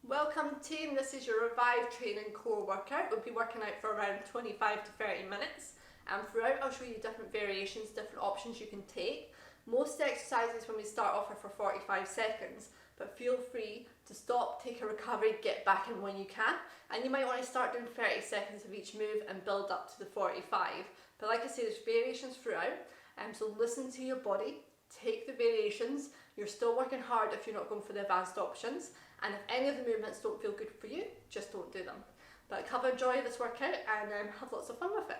Welcome team, this is your Revive Training Core workout. We'll be working out for around 25 to 30 minutes and throughout I'll show you different variations, different options you can take. Most exercises when we start off are for 45 seconds, but feel free to stop, take a recovery, get back in when you can. And you might want to start doing 30 seconds of each move and build up to the 45. But like I say, there's variations throughout, so listen to your body, take the variations. You're still working hard if you're not going for the advanced options. And if any of the movements don't feel good for you, just don't do them. But have a joy of this workout and have lots of fun with it.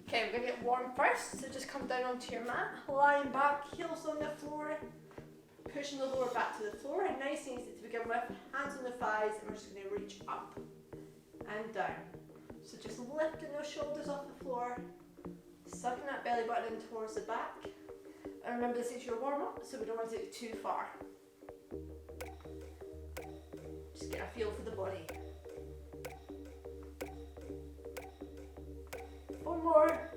Okay, we're going to get warm first, so just come down onto your mat, lying back, heels on the floor, pushing the lower back to the floor, and nice and easy to begin with, hands on the thighs, and we're just going to reach up and down. So just lifting those shoulders off the floor, sucking that belly button in towards the back. And remember, this is your warm-up, so we don't want to take it too far. Just get a feel for the body. 4 more.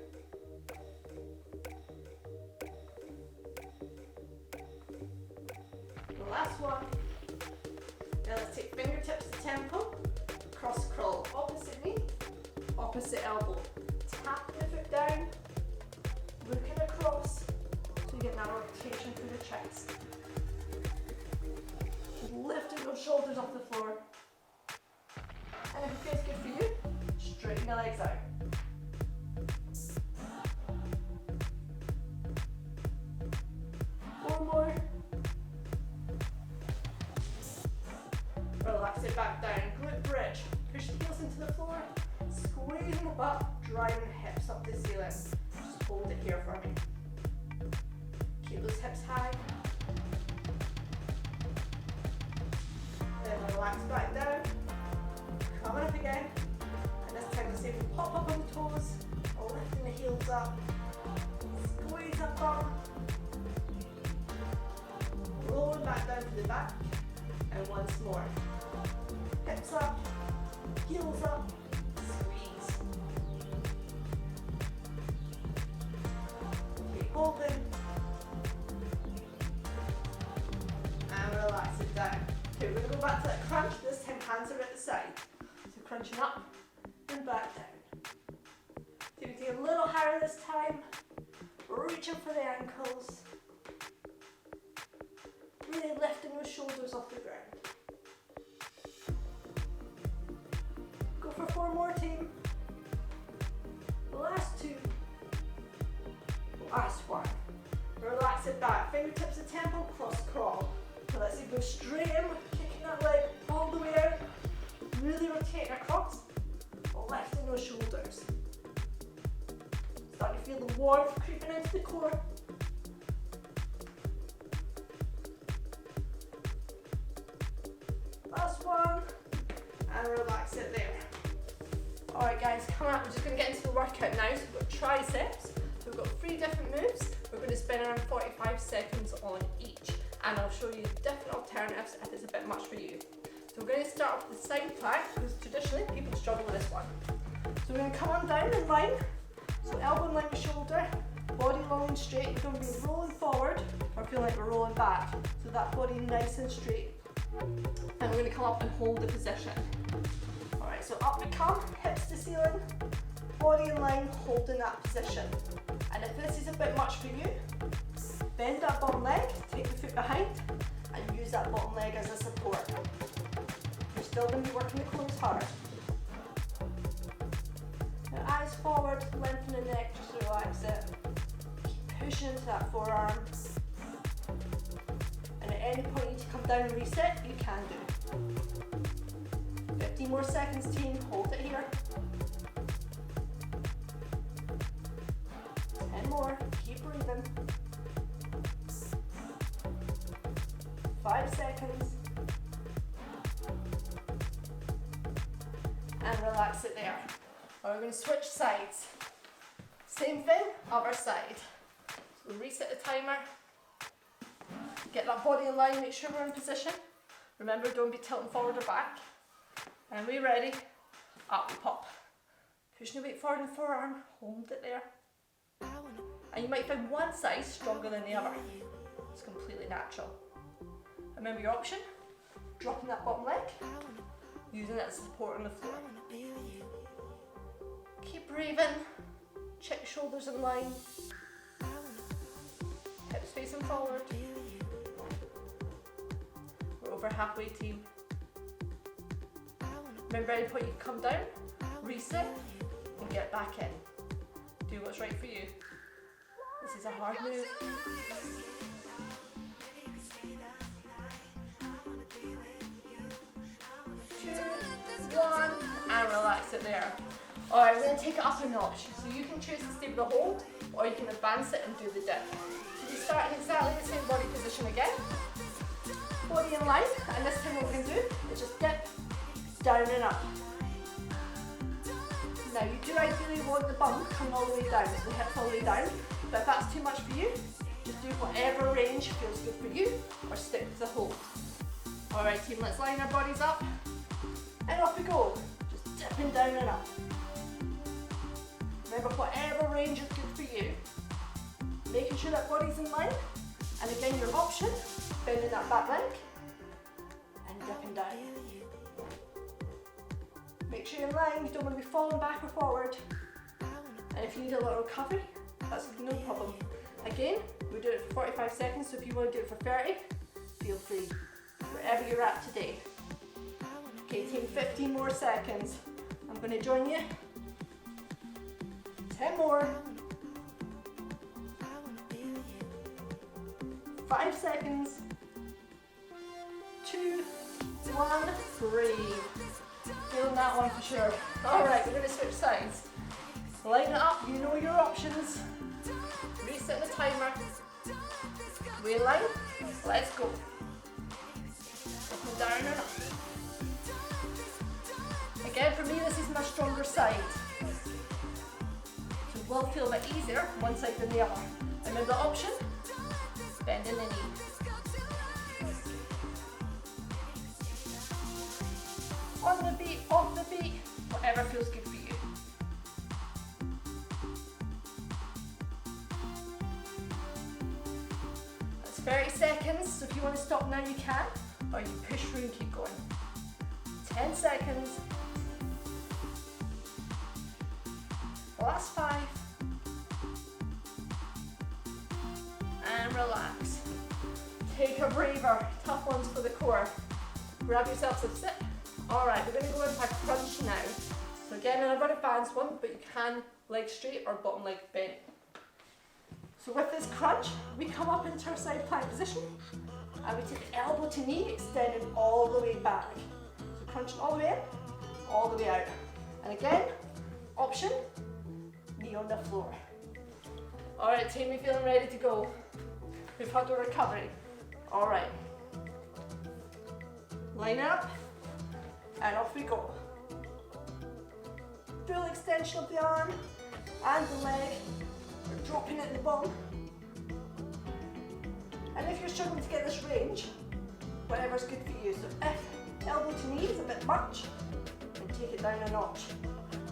The last one. Now let's take fingertips to temple, cross crawl, opposite knee, opposite elbow. Tapping the foot down, looking across, so you get that rotation through the chest. Just lifting those shoulders off the floor. And if it feels good for you, straighten the legs out. One more. Relax it back down, glute bridge. Push the heels into the floor, squeezing the butt, driving hips up the ceiling. Just hold it here for me. Keep those hips high. Then relax back down. Coming up again. And this time the same, pop up on the toes, lifting the heels up. Squeeze up bum. Rolling back down to the back. And once more. Hips up, heels up, squeeze. Keep holding. And relax it down. Okay, we're going to go back to that crunch. This time hands are at the side. So crunching up and back down. Take it a little higher this time. Reaching for the ankles. Really lifting those shoulders off the ground. Go for 4 more, team. Last 2. Last 1. Relax it back. Fingertips to temple, cross crawl. So let's go straight in, kicking that leg all the way out. Really rotating across. Lifting those shoulders. Starting to feel the warmth creeping into the core. Last one. And relax it there. Alright guys, come on, we're just going to get into the workout now. So we've got triceps, so we've got 3 different moves. We're going to spend around 45 seconds on each, and I'll show you different alternatives if it's a bit much for you. So we're going to start off with the side plank, because traditionally people struggle with this one. So we're going to come on down in line, so elbow in line with shoulder, body long and straight. We're going to be rolling forward, or feel like we're rolling back, so that body nice and straight. And we're going to come up and hold the position. Alright, so up we come, hips to ceiling, body in line, holding that position. And if this is a bit much for you, bend that bottom leg, take the foot behind, and use that bottom leg as a support. You're still going to be working the quads hard. Now eyes forward, lengthen the neck, just relax it. Keep pushing into that forearm. And at any point you need to come down and reset, you can do. 15 more seconds, team. Hold it here. 10 more. Keep breathing. 5 seconds. And relax it there. Now we're going to switch sides. Same thing, other side. So reset the timer. Get that body in line, make sure we're in position. Remember, don't be tilting forward or back. And we ready? Up we pop. Pushing the weight forward in the forearm, hold it there. And you might find one side stronger than the other. It's completely natural. Remember your option, dropping that bottom leg, using it as support on the floor. Keep breathing, check your shoulders in line, hips facing forward. We're over halfway, team. Remember, at any point you can come down, reset, and get back in. Do what's right for you. This is a hard move. 2, 1, and relax it there. Alright, we're going to take it up a notch. So you can choose to stay with the hold, or you can advance it and do the dip. So you start in exactly the same body position again. Body in line, and this time what we're going to do is just dip, down and up. Now you do ideally want the bum coming all the way down, so the hips all the way down, but if that's too much for you, just do whatever range feels good for you, or stick with the hold. Alright team, let's line our bodies up, and off we go, just dipping down and up. Remember, whatever range is good for you, making sure that body's in line, and again your option, bending that back leg, and dipping down. Make sure you're in line, you don't want to be falling back or forward. And if you need a little recovery, that's no problem. Again, we do it for 45 seconds, so if you want to do it for 30, feel free, wherever you're at today. Okay, take 15 more seconds. I'm going to join you. 10 more. 5 seconds. 2, 1, breathe. Feeling that one for sure. Alright, we're going to switch sides. Line it up, you know your options. Reset the timer. We in line? Let's go. Up and down and up. Again, for me, this is my stronger side. So it will feel a bit easier one side than the other. Remember the option? Bending the knee. On the beat, off the beat, whatever feels good for you. That's 30 seconds, so if you want to stop now you can, or you push through and keep going. 10 seconds. Last 5. And relax. Take a breather, tough ones for the core. Grab yourself some sip. Alright, we're going to go into a crunch now. So again, another advanced one, but you can leg straight or bottom leg bent. So with this crunch, we come up into our side plank position, and we take the elbow to knee, extending all the way back. So crunching all the way in, all the way out. And again, option, knee on the floor. Alright team, we feeling ready to go. We've had a recovery. Alright. Line up. And off we go. Full extension of the arm and the leg. We're dropping at the bum. And if you're struggling to get this range, whatever's good for you. So if elbow to knee is a bit much, then take it down a notch.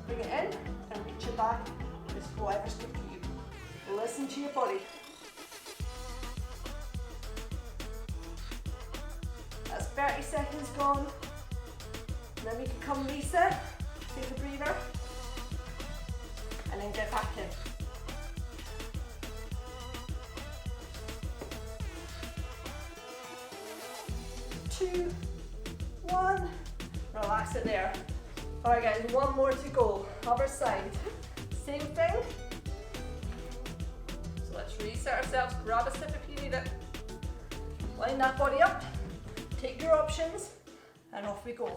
Bring it in and reach it back. It's whatever's good for you. Listen to your body. That's 30 seconds gone. And then we can come reset, take a breather, and then get back in. 2, 1, relax it there. Alright guys, one more to go. Other side. Same thing. So let's reset ourselves, grab a sip if you need it. Line that body up, take your options, and off we go.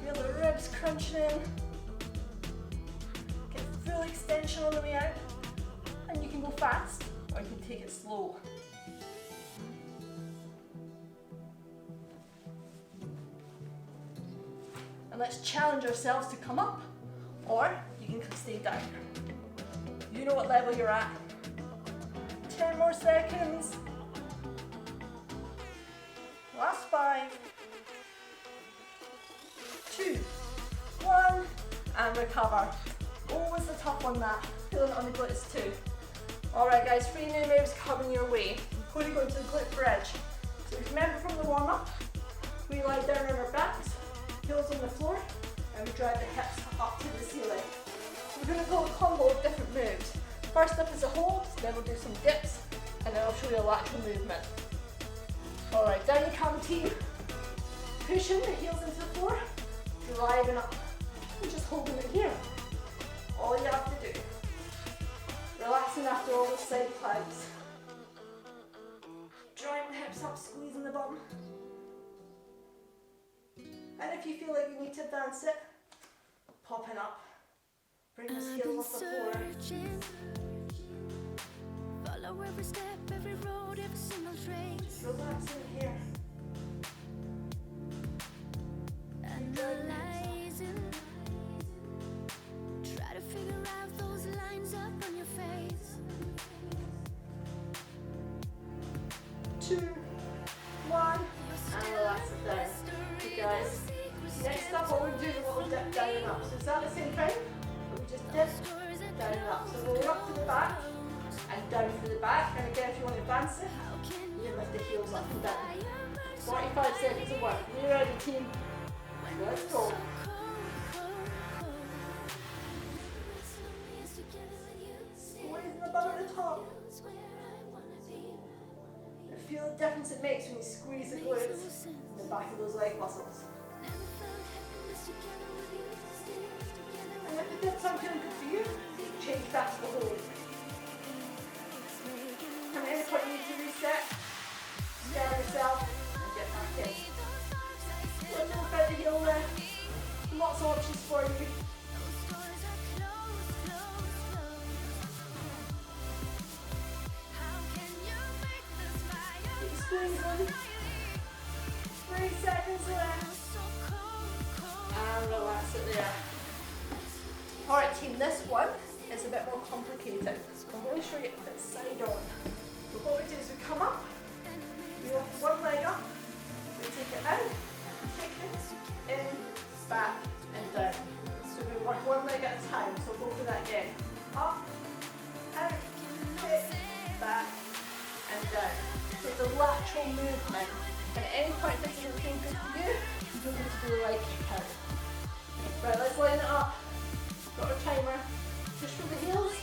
Feel the ribs crunching in. Get full extension on the way out. And you can go fast, or you can take it slow. And let's challenge ourselves to come up, or you can stay down. You know what level you're at. 10 more seconds. Last 5. and recover. Always the tough one, that. Feeling it on the glutes too. Alright guys, 3 new moves coming your way. Before we go into the glute bridge. So remember from the warm up, we lie down on our backs, heels on the floor, and we drive the hips up to the ceiling. So we're going to go a combo of different moves. First up is a hold, then we'll do some dips, and then I'll show you a lateral movement. Alright, down you come team. Pushing the heels into the floor, driving up, and just holding it here. All you have to do. Relaxing after all the side planks. Drawing the hips up, squeezing the bottom. And if you feel like you need to advance it, popping up. Bring those heels off the floor. Follow every step, every road, every single trace. Relaxing here. Analyzing. Try to figure out those lines up on your face. 2, 1, and relax it down. Okay guys, next up what we're doing is a little dip down and up. So is that the same thing? But we just dip, down and up. So roll up to the back, and down to the back. And again, if you want to advance it, you can lift the heels up and down. 45 seconds of work. Are you ready, team? Let's go. Squeezing the bum at the top. Feel the difference it makes when you squeeze the glutes in the back of those leg muscles. And if the dips aren't feeling good for you, change back to the hold. And at any point you need to reset, scare yourself, and get back in. Let them about the heel there. Lots of options for you. Squeezing. 3 seconds left. And relax it there. Alright team, this one is a bit more complicated. I'm going to show you it side on. So what we do is we come up, we lift one leg up, we take it out, kick it, in, back and down. So we work one leg at a time, so we'll go through that again. Up, out, kick, back and down. So it's a lateral movement. And at any point this isn't feeling good for you, you don't need to do the leg kick out. Right, let's line it up. Got our timer. Push for the heels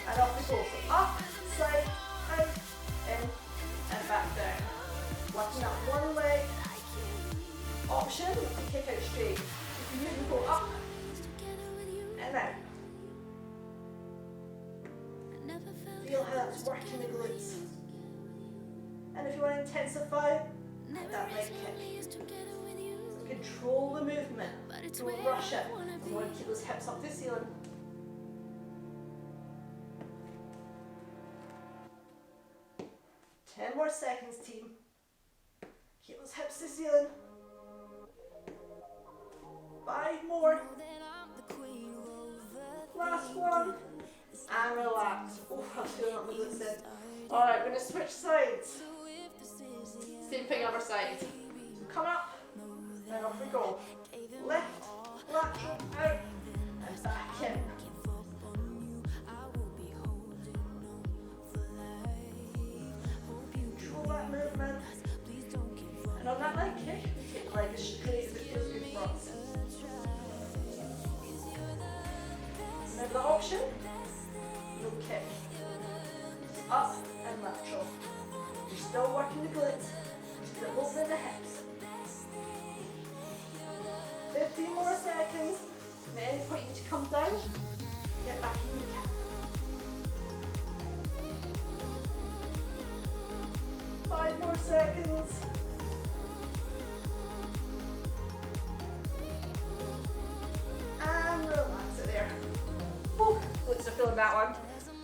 and up we go. So up, side, out, in and back down. Working that one leg. Option to kick out straight. If you move and go up and out. Feel how that's working the glutes. And if you want to intensify, add that leg kick. So control the movement, don't rush it. You want to keep those hips up to the ceiling. Ten more seconds, team. Keep those hips to the ceiling. 5 more. Last one. And relax. Oh, I'm feeling up my glutes in. Alright, we're going to switch sides. Same thing, other side. So come up, and off we go. Lift, lateral, out, and back in. Control that movement. And on that leg kick, we take the leg as straight as it feels good for us. Remember the option? No kick. Up and lateral. You're still working the glutes, you're still opening the hips. 15 more seconds. And at any point you need to come down, get back in the cap. 5 more seconds. And relax it there. Oh, glutes are feeling that one.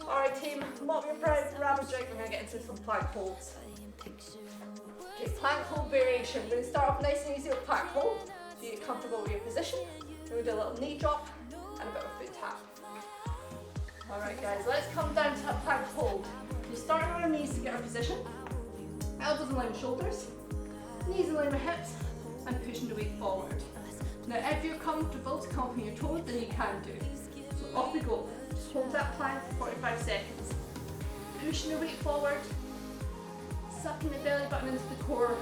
Alright team, mop your brow, grab a drink, we're going to get into some plank holds. Okay, plank hold variation. We're going to start off nice and easy with plank hold. So you get comfortable with your position. We're going to do a little knee drop and a bit of a foot tap. Alright guys, let's come down to that plank hold. We start on our knees to get our position. Elbows in line with shoulders. Knees in line with hips. And pushing the weight forward. Now if you're comfortable to come up on your toes, then you can do. So off we go. Just hold that plank for 45 seconds. Pushing your weight forward, sucking the belly button into the core.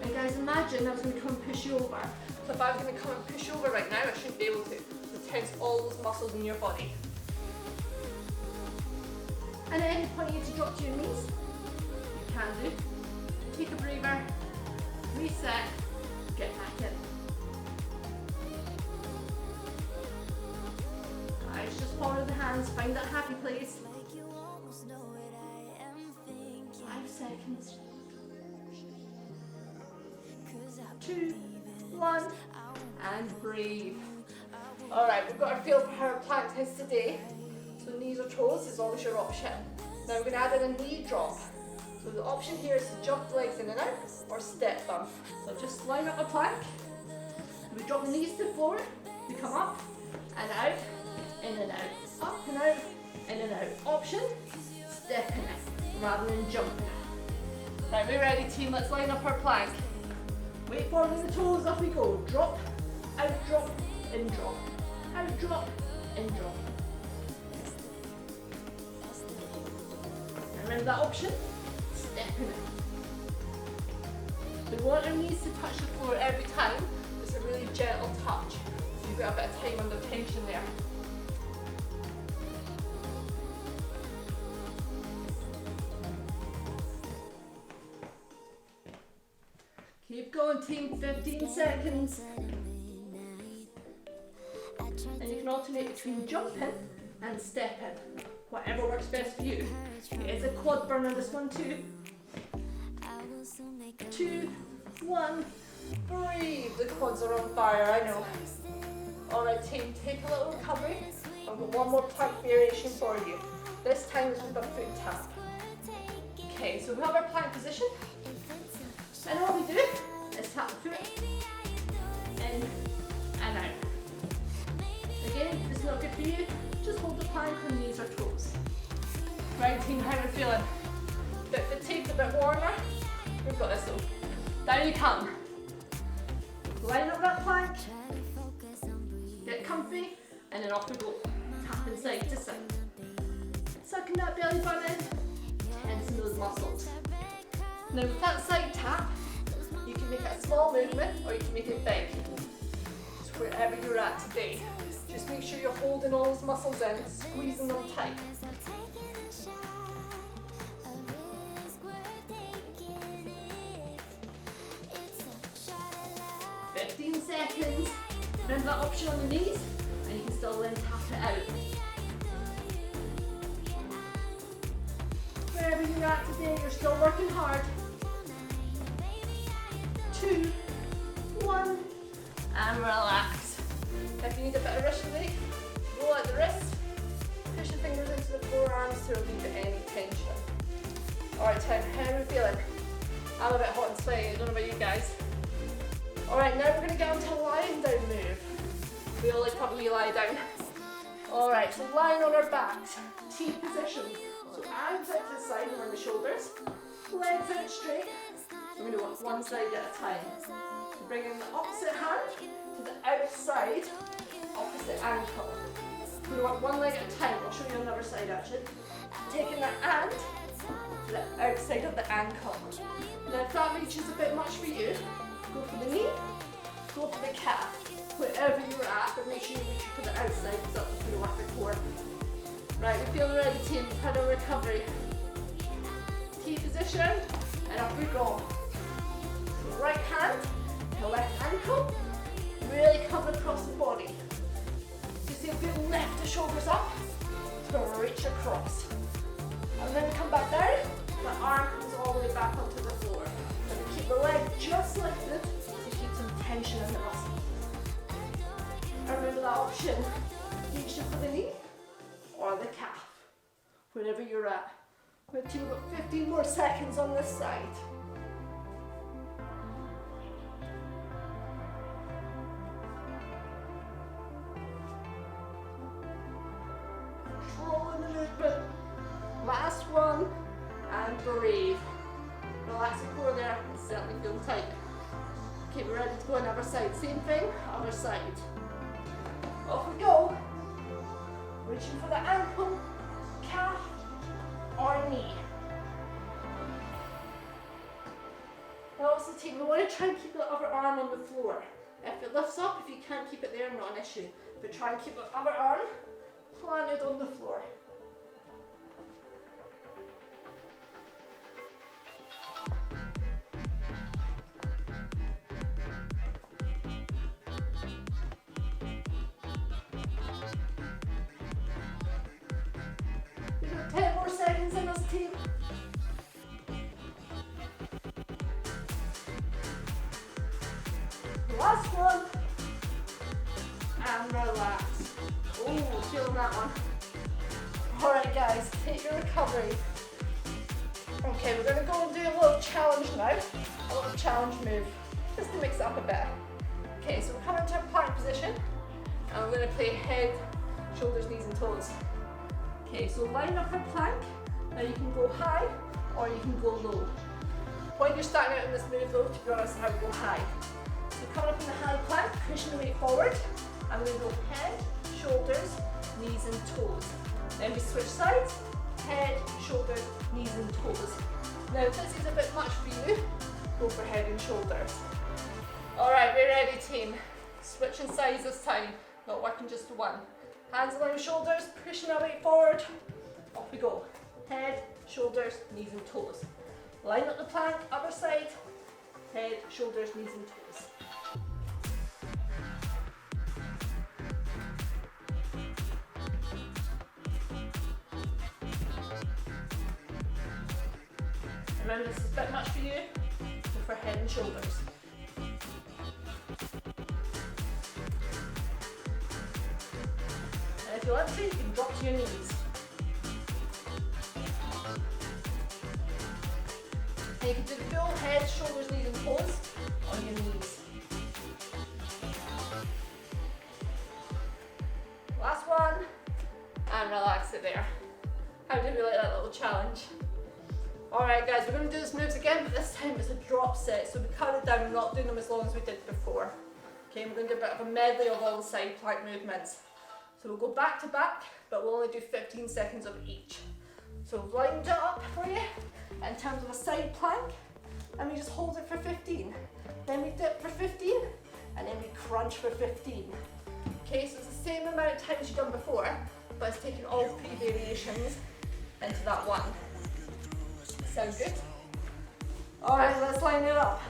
And guys, imagine I was going to come and push you over. So if I was going to come and push you over right now, I shouldn't be able to. So tense all those muscles in your body. And at any point you need to drop to your knees, you can do. Take a breather, reset, get back in. Guys, just follow the hands, find that happy place. 5 seconds. 2, 1, and breathe. Alright, we've got our feel for how our plank is today. So knees or toes is always your option. Now we're going to add in a knee drop. So the option here is to jump the legs in and out or step them. So just line up a plank. We drop the knees to the floor. We come up and out, in and out, up and out, in and out. Option, stepping it rather than jumping it. Right, we're ready team, let's line up our plank. Weight forward in the toes, off we go. Drop, out drop, in drop. Out drop, in drop. Remember that option? Stepping it. We want our knees to touch the floor every time. It's a really gentle touch. So you've got a bit of time under tension there. Keep going team, 15 seconds. And you can alternate between jumping and stepping. Whatever works best for you. It is a quad burner, this one too. 2, 1, breathe. The quads are on fire, I know. Alright team, take a little recovery. I've got one more plank variation for you. This time is with a foot tap. Okay, so we have our plank position. And all we do is tap the foot in and out. Again, if it's not good for you, just hold the plank on knees or toes. Right team, how are we feeling? A bit fatigued, a bit warmer? We've got this though. Down you come. Line up that plank. Get comfy, and then off we go. Tapping side to side. Sucking that belly button in, tensing those muscles. Now with that side tap, you can make it a small movement or you can make it big. It's wherever you're at today. Just make sure you're holding all those muscles in, squeezing them tight. Seconds. Remember that option on the knees, and you can still then tap it out. Wherever you're at today, you're still working hard. 2, 1, and relax. If you need a bit of wrist relief, roll out the wrist, push the fingers into the forearms to relieve any tension. Alright, Tim, how are we feeling? I'm a bit hot and sweaty, I don't know about you guys. Alright, now we're going to get onto a lying down move. We all like probably lie down. Alright, so lying on our backs, T position. So arms out to the side around the shoulders, legs out straight. We're going to do one side at a time. So bringing the opposite hand to the outside, opposite ankle. We're going to work one leg at a time. I'll show you another side actually. Taking that hand to the outside of the ankle. Now if that reaches a bit much for you, go for the knee, go for the calf, wherever you're at, but make sure you reach for the outside because that's what's going to work the core. Right, we feel ready team, we've had a recovery. T position, and up we go. So right hand to left ankle, really come across the body. You see if you lift the shoulders up, it's going to reach across. And then we come back down, the arm comes all the way back onto the floor. Keep the leg just lifted to keep some tension in the muscles. And remember that option, reach for the knee or the calf, wherever you're at. We've got 15 more seconds on this side. Controlling the movement. Last one, and breathe. Relax the core there, it's certainly feeling tight. ready to go on the other side. Same thing, other side. Off we go. Reaching for the ankle, calf, or knee. Now also team, we want to try and keep the other arm on the floor. If it lifts up, if you can't keep it there, not an issue. But try and keep the other arm planted on the floor. We've got 10 more seconds in this team. Last one. And relax. Ooh, feeling that one. Alright guys, take your recovery. Okay, we're going to go and do a little challenge now. A little challenge move. Just to mix it up a bit. Okay, so we're coming to a plank position. And we're going to play head, shoulders, knees and toes. Okay, so line up our plank. Now you can go high or you can go low. When you're starting out in this move though, to be honest, I would go high. So coming up in the high plank, pushing the weight forward. I'm going to go head, shoulders, knees and toes. Then we switch sides, head, shoulders, knees and toes. Now if this is a bit much for you, go for head and shoulders. Alright, we're ready team. Switching sides this time, not working just to one. Hands along the shoulders, pushing our weight forward. Off we go. Head, shoulders, knees and toes. Line up the plank, other side. Head, shoulders, knees and toes. Remember this is a bit much for you, go for head and shoulders. And if you want to, you can drop to your knees. And you can do the full head, shoulders, knees and toes on your knees. Last one, and relax it there. How did we like that little challenge? Alright guys, we're going to do this moves again, but this time it's a drop set, so we cut it down, we're not doing them as long as we did before. Okay, we're going to do a bit of a medley of all the side plank movements. So we'll go back to back, but we'll only do 15 seconds of each. So we've lined it up for you in terms of a side plank, and we just hold it for 15. Then we dip for 15, and then we crunch for 15. Okay, so it's the same amount of times you've done before, but it's taking all three variations into that one. Sound good? Alright, let's line it up.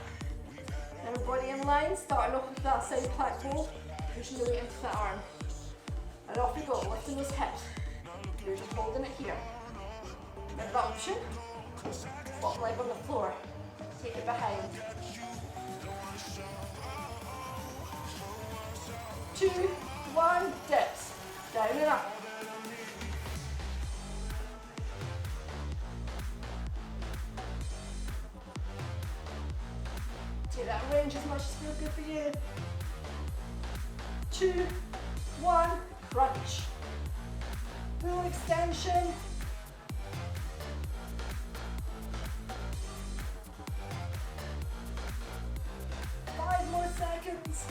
Everybody in line, starting off with that side plank hold, pushing the weight into the arm. And off we go, lifting those hips. You're just holding it here. Remember that option? Bottom leg on the floor. Take it behind. 2, 1, dips. Down and up. Take that range as much as feels good for you. 2, 1, crunch. Full extension. More seconds.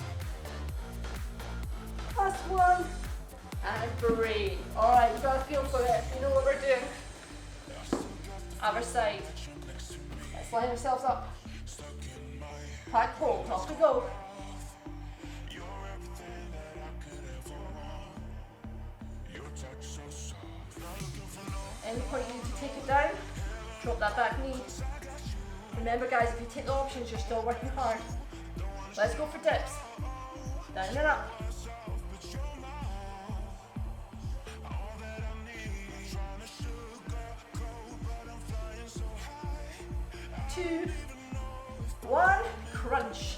Last one. And breathe. Alright, you got a feel for it. You know what we're doing. Other side. Let's line ourselves up. Plank hold. Off we go. Any point you need to take it down, drop that back knee. Remember guys, if you take the options, you're still working hard. Let's go for dips. Down and up. 2, 1, crunch.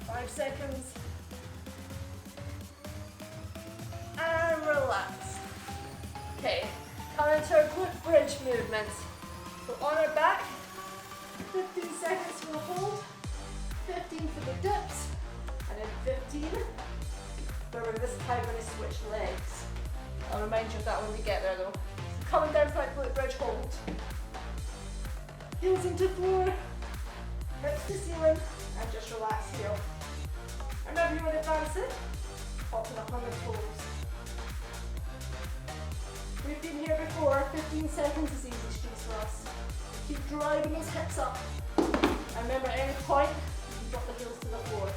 Five seconds. And relax. Okay, come into our glute bridge movements. So on our back, 15 seconds for the hold, 15 for the dips, and then 15 where we're this time going to switch legs. I'll remind you of that when we get there though. Coming down for that glute bridge hold. Heels into floor, hips to ceiling, and just relax here. Remember you want to advance it, popping up on the toes. We've been here before, 15 seconds is easy streets for us. Keep driving those hips up. And remember at any point, you can drop the heels to the floor.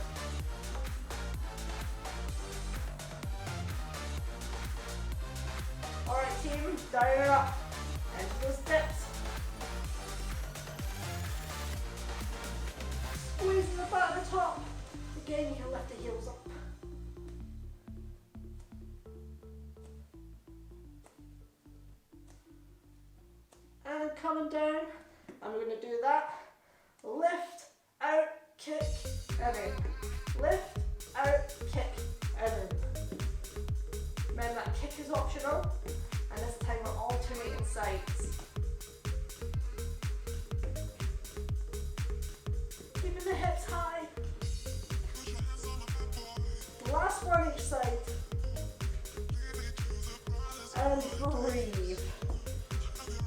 Alright team, down and up. Into those dips. Squeezing the butt at the top. Again, you can lift the heels up. And coming down, and we're going to do that. Lift, out, kick, and in. Lift, out, kick, and in. Remember that kick is optional, and this time we're alternating sides. Keeping the hips high. Last one each side. And breathe.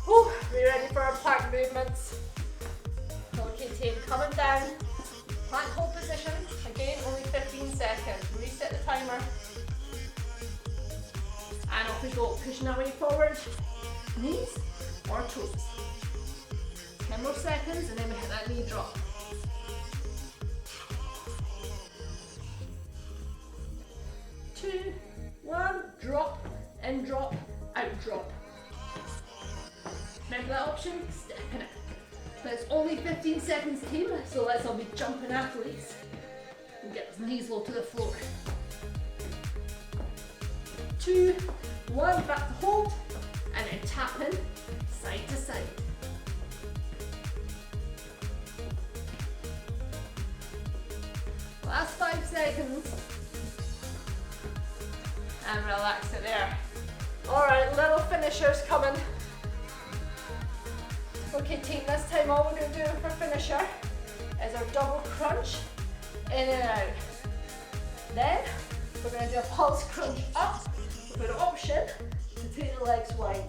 Whew, we ready for our plank movements? Okay team, coming down. Plank hold position. Again, only 15 seconds. Reset the timer. And off we go. Pushing our way forward. Knees or toes. 10 more seconds and then we hit that knee drop. 2, 1, drop, in drop, out drop. Remember that option? Step in it. But it's only 15 seconds team, so let's all be jumping athletes. And get those knees low to the floor. 2, 1, back to hold, and then tapping side to side. Last 5 seconds. And relax it there. Alright, little finishers coming. Okay team, this time all we're going to do for finisher is our double crunch, in and out. Then, we're going to do a pulse crunch up with an option to take the legs wide.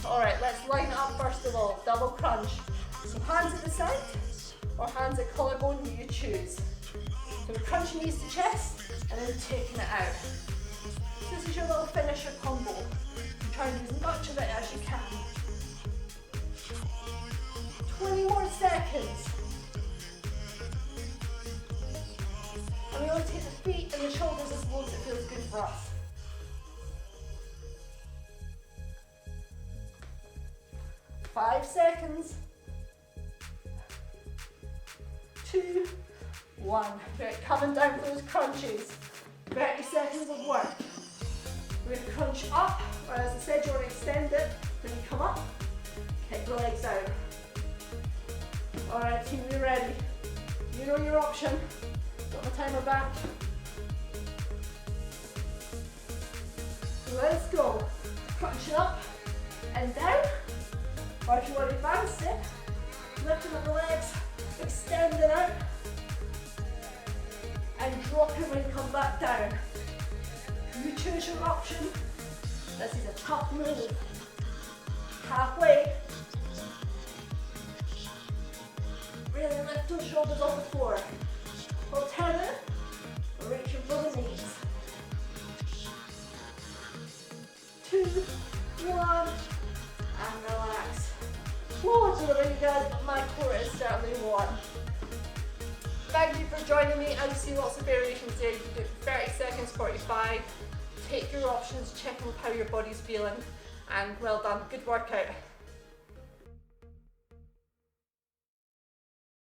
Alright, let's line it up first of all. Double crunch. So hands at the side, or hands at collarbone, you choose. So we're crunching knees to chest, and then taking it out. This is your little finisher combo. You try and use as much of it as you can. 20 more seconds. And we want to take the feet and the shoulders as low as it feels good for us. Five seconds. 2, 1. Right, coming down for those crunches. 30 seconds of work. We're going to crunch up, or as I said, you want to extend it. When you come up, kick the legs out. Alright team, we're ready. You know your option. Got my timer back. Let's go. Crunch up and down. Or if you want to advance it, lifting up the legs, extending out, and dropping when you come back down. You choose your option. This is a tough move. Halfway. Really lift those shoulders off the floor. Alternate, reaching for the knees. 2, 1, and relax. Whoa, it's really good, but my core is certainly one. Thank you for joining me. I see lots of variations there. You can do 30 seconds, 45. Take your options, check on how your body's feeling, and well done. Good workout.